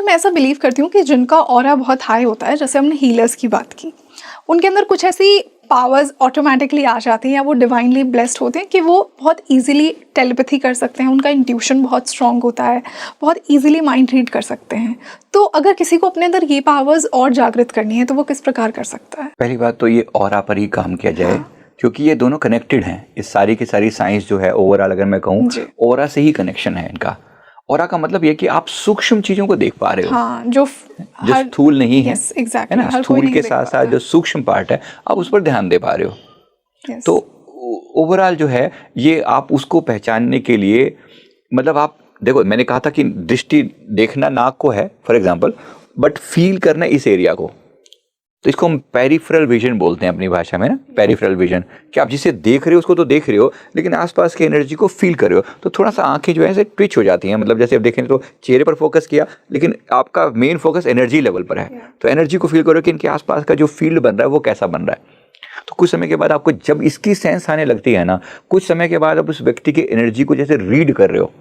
Sir मैं ऐसा believe करती हूँ कि जिनका ऑरा बहुत हाई होता है, जैसे हमने हीलर्स की बात की, उनके अंदर कुछ ऐसी पावर्स ऑटोमेटिकली आ जाती हैं या वो डिवाइनली ब्लेस्ड होते हैं कि वो बहुत इजीली टेलीपैथी कर सकते हैं, उनका इंट्यूशन बहुत स्ट्रांग होता है, बहुत इजीली माइंड रीड कर सकते हैं। तो अगर किसी को अपने अंदर ये पावर्स और जागृत करनी है तो वो किस प्रकार कर सकता है? पहली बात तो ये ऑरा पर ही काम किया जाए, क्योंकि ये दोनों कनेक्टेड हैं। इस सारी की सारी साइंस जो है ओवरऑल अगर मैं कहूँ, ऑरा से ही कनेक्शन है इनका। ऑरा का मतलब ये कि आप सूक्ष्म चीजों को देख पा रहे हो, हाँ, जो स्थूल नहीं है, exactly, है ना, स्थूल के साथ साथ जो सूक्ष्म पार्ट है आप उस पर ध्यान दे पा रहे हो। तो ओवरऑल जो है ये आप उसको पहचानने के लिए, मतलब आप देखो, मैंने कहा था कि दृष्टि देखना नाक को है फॉर एग्जाम्पल, बट फील करना इस एरिया को, तो इसको हम पेरिफेरल विजन बोलते हैं अपनी भाषा में ना, पेरिफेरल विजन, कि आप जिसे देख रहे हो उसको तो देख रहे हो लेकिन आसपास की एनर्जी को फील कर रहे हो। तो थोड़ा सा आंखें जो है ऐसे ट्विच हो जाती हैं, मतलब जैसे आप देखें तो चेहरे पर फोकस किया लेकिन आपका मेन फोकस एनर्जी लेवल पर है, तो एनर्जी को फील करो कि इनके आसपास का जो फील्ड बन रहा है वो कैसा बन रहा है। तो कुछ समय के बाद आपको जब इसकी सेंस आने लगती है ना, कुछ समय के बाद आप उस व्यक्ति की एनर्जी को जैसे रीड कर रहे हो,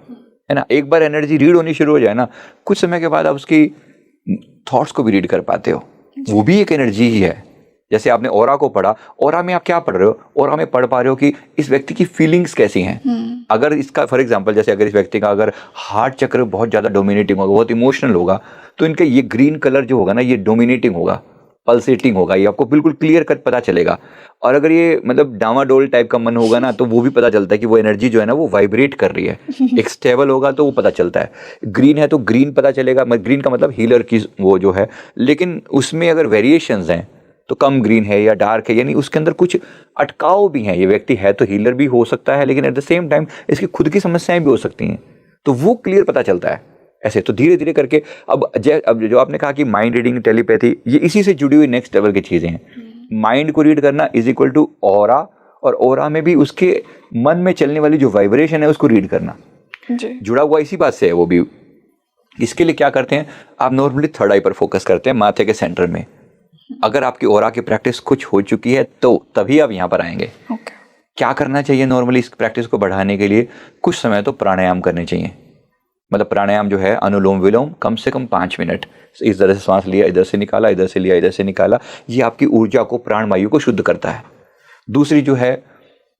है ना, एक बार एनर्जी रीड होनी शुरू हो जाए ना, कुछ समय के बाद आप उसकी थॉट्स को भी रीड कर पाते हो, वो भी एक एनर्जी ही है। जैसे आपने ऑरा को पढ़ा, ऑरा में आप क्या पढ़ रहे हो, ऑरा में पढ़ पा रहे हो कि इस व्यक्ति की फीलिंग्स कैसी हैं। अगर इसका फॉर एग्जांपल, जैसे अगर इस व्यक्ति का अगर हार्ट चक्र बहुत ज़्यादा डोमिनेटिंग होगा, बहुत इमोशनल होगा, तो इनका ये ग्रीन कलर जो होगा ना, ये डोमिनेटिंग होगा, पल्सेटिंग होगा, ये आपको बिल्कुल क्लियर कट पता चलेगा। और अगर ये मतलब डामाडोल टाइप का मन होगा ना, तो वो भी पता चलता है कि वो एनर्जी जो है ना वो वाइब्रेट कर रही है। एक स्टेबल होगा तो वो पता चलता है। ग्रीन है तो ग्रीन पता चलेगा, ग्रीन का मतलब हीलर की वो जो है, लेकिन उसमें अगर वेरिएशंस हैं तो कम ग्रीन है या डार्क है, यानी उसके अंदर कुछ अटकाव भी हैं। ये व्यक्ति है तो हीलर भी हो सकता है, लेकिन एट द सेम टाइम इसकी खुद की समस्याएं भी हो सकती हैं, तो वो क्लियर पता चलता है ऐसे। तो धीरे धीरे करके अब जो आपने कहा कि माइंड रीडिंग, टेलीपैथी, ये इसी से जुड़ी हुई नेक्स्ट लेवल की चीज़ें हैं। माइंड को रीड करना इज इक्वल टू ऑरा, और ऑरा में भी उसके मन में चलने वाली जो वाइब्रेशन है उसको रीड करना जुड़ा हुआ इसी बात से है वो भी। इसके लिए क्या करते हैं, आप नॉर्मली थर्ड आई पर फोकस करते हैं, माथे के सेंटर में। अगर आपकी ऑरा की प्रैक्टिस कुछ हो चुकी है तो तभी आप यहाँ पर आएंगे। क्या करना चाहिए नॉर्मली इस प्रैक्टिस को बढ़ाने के लिए? कुछ समय तो प्राणायाम करने चाहिए। मतलब प्राणायाम जो है अनुलोम विलोम, कम से कम 5 मिनट, इस तरह से सांस लिया, इधर से निकाला, इधर से लिया, इधर से निकाला, ये आपकी ऊर्जा को, प्राणवायु को शुद्ध करता है। दूसरी जो है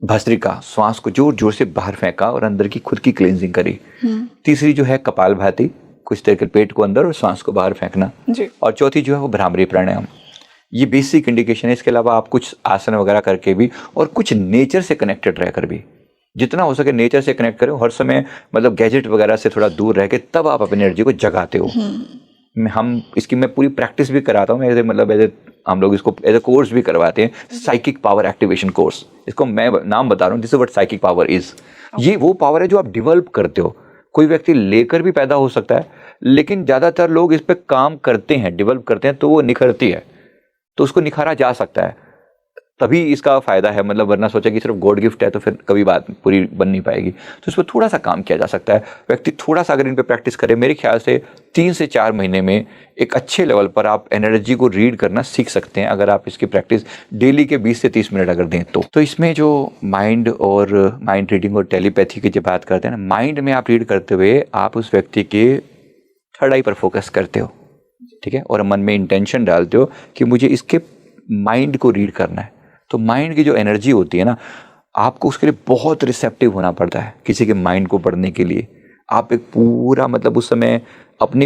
भस्त्रिका, श्वास को जोर जोर से बाहर फेंका और अंदर की खुद की क्लींजिंग करी। तीसरी जो है कपालभाति, कुछ देर के पेट को अंदर और श्वास को बाहर फेंकना। और चौथी जो है वो भ्रामरी प्राणायाम। ये बेसिक इंडिकेशन है। इसके अलावा आप कुछ आसन वगैरह करके भी, और कुछ नेचर से कनेक्टेड रहकर भी, जितना हो सके नेचर से कनेक्ट करो हर समय, मतलब गैजेट वगैरह से थोड़ा दूर रह के, तब आप अपनी एनर्जी को जगाते हो। मैं पूरी प्रैक्टिस भी कराता हूँ, हम लोग इसको एज ए कोर्स भी करवाते हैं, साइकिक पावर एक्टिवेशन कोर्स। इसको मैं नाम बता रहा हूँ, this is what psychic power is. ये वो पावर है जो आप डिवेल्प करते हो। कोई व्यक्ति लेकर भी पैदा हो सकता है, लेकिन ज़्यादातर लोग इस पर काम करते हैं, डिवेल्प करते हैं, तो वो निखरती है, तो उसको निखारा जा सकता है, तभी इसका फायदा है। मतलब वरना सोचा कि सिर्फ गॉड गिफ्ट है तो फिर कभी बात पूरी बन नहीं पाएगी। तो इस पर थोड़ा सा काम किया जा सकता है। व्यक्ति थोड़ा सा अगर इन पे प्रैक्टिस करे, मेरे ख्याल से 3 से 4 महीने में एक अच्छे लेवल पर आप एनर्जी को रीड करना सीख सकते हैं, अगर आप इसकी प्रैक्टिस डेली के 20 से 30 मिनट अगर दें तो। इसमें जो माइंड रीडिंग और टेलीपैथी की जब बात करते हैं ना, माइंड में आप रीड करते हुए आप उस व्यक्ति के थर्ड आई पर फोकस करते हो, ठीक है, और मन में इंटेंशन डालते हो कि मुझे इसके माइंड को रीड करना है। तो माइंड की जो एनर्जी होती है ना, आपको उसके लिए बहुत रिसेप्टिव होना पड़ता है। किसी के माइंड को पढ़ने के लिए आप एक पूरा, मतलब उस समय अपने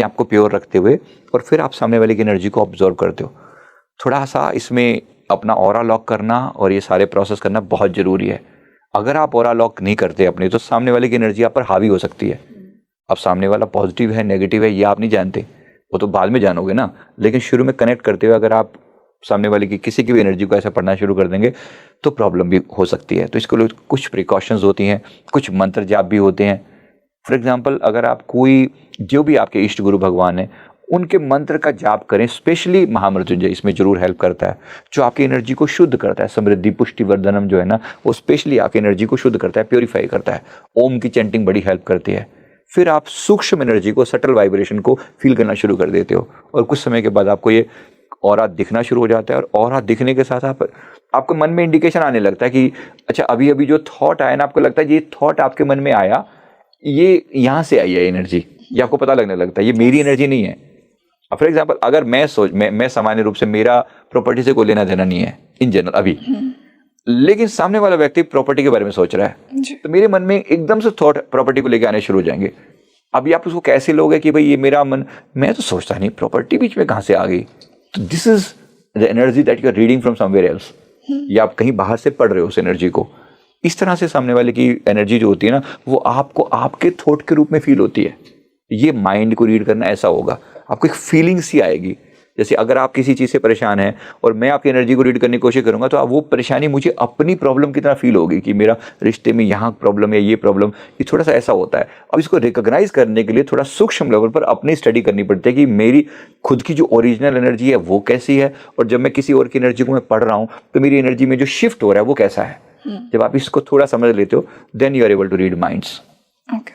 आप को प्योर रखते हुए, और फिर आप सामने वाले की एनर्जी को ऑब्जर्व करते हो। थोड़ा सा इसमें अपना ऑरा लॉक करना और ये सारे प्रोसेस करना बहुत ज़रूरी है। अगर आप ऑरा लॉक नहीं करते अपनी, तो सामने वाले की एनर्जी आप पर हावी हो सकती है। अब सामने वाला पॉजिटिव है, नेगेटिव है, ये आप नहीं जानते, वो तो बाद में जानोगे ना। लेकिन शुरू में कनेक्ट करते हुए अगर आप सामने वाले की किसी की भी एनर्जी को ऐसा पढ़ना शुरू कर देंगे तो प्रॉब्लम भी हो सकती है। तो इसके लिए कुछ प्रिकॉशंस होती हैं, कुछ मंत्र जाप भी होते हैं। फॉर एग्जांपल, अगर आप कोई, जो भी आपके इष्ट गुरु भगवान हैं, उनके मंत्र का जाप करें, स्पेशली महामृत्युंजय इसमें जरूर हेल्प करता है, जो आपकी एनर्जी को शुद्ध करता है। समृद्धि पुष्टि वर्धनम जो है ना, वो स्पेशली आपकी एनर्जी को शुद्ध करता है, प्योरीफाई करता है। ओम की चैंटिंग बड़ी हेल्प करती है। फिर आप सूक्ष्म एनर्जी को, सटल वाइब्रेशन को फील करना शुरू कर देते हो, और कुछ समय के बाद आपको ये ऑरा दिखना शुरू हो जाता है। और ऑरा दिखने के साथ आपको मन में इंडिकेशन आने लगता है कि अच्छा, अभी अभी जो थॉट आया ना, आपको लगता है ये थॉट आपके मन में आया, ये यहाँ से आई है एनर्जी, ये आपको पता लगने लगता है ये मेरी एनर्जी नहीं है। अब फॉर एग्जाम्पल अगर मैं सामान्य रूप से मेरा प्रॉपर्टी से कोई लेना देना नहीं है इन जनरल अभी, लेकिन सामने वाला व्यक्ति प्रॉपर्टी के बारे में सोच रहा है, तो मेरे मन में एकदम से थॉट प्रॉपर्टी को लेकर आने शुरू हो जाएंगे। अभी आप उसको कैसे लोगे कि भाई ये मेरा मन, मैं तो सोचता नहीं, प्रॉपर्टी बीच में कहाँ से आ गई। तो this is the energy that you are reading from somewhere else, या आप कहीं बाहर से पढ़ रहे हो उस एनर्जी को। इस तरह से सामने वाले की एनर्जी जो होती है ना, वो आपको आपके थॉट के रूप में फील होती है। ये माइंड को रीड करना ऐसा होगा, आपको एक फीलिंग सी आएगी। जैसे अगर आप किसी चीज़ से परेशान हैं और मैं आपकी एनर्जी को रीड करने की कोशिश करूंगा, तो वो परेशानी मुझे अपनी प्रॉब्लम की तरह फील होगी कि मेरा रिश्ते में यहाँ प्रॉब्लम है, ये प्रॉब्लम, ये थोड़ा सा ऐसा होता है। अब इसको रिकॉग्नाइज करने के लिए थोड़ा सूक्ष्म लेवल पर अपनी स्टडी करनी पड़ती है कि मेरी खुद की जो ओरिजिनल एनर्जी है वो कैसी है, और जब मैं किसी और की एनर्जी को मैं पढ़ रहा हूँ तो मेरी एनर्जी में जो शिफ्ट हो रहा है वो कैसा है। जब आप इसको थोड़ा समझ लेते हो, then you are able to read minds. Okay,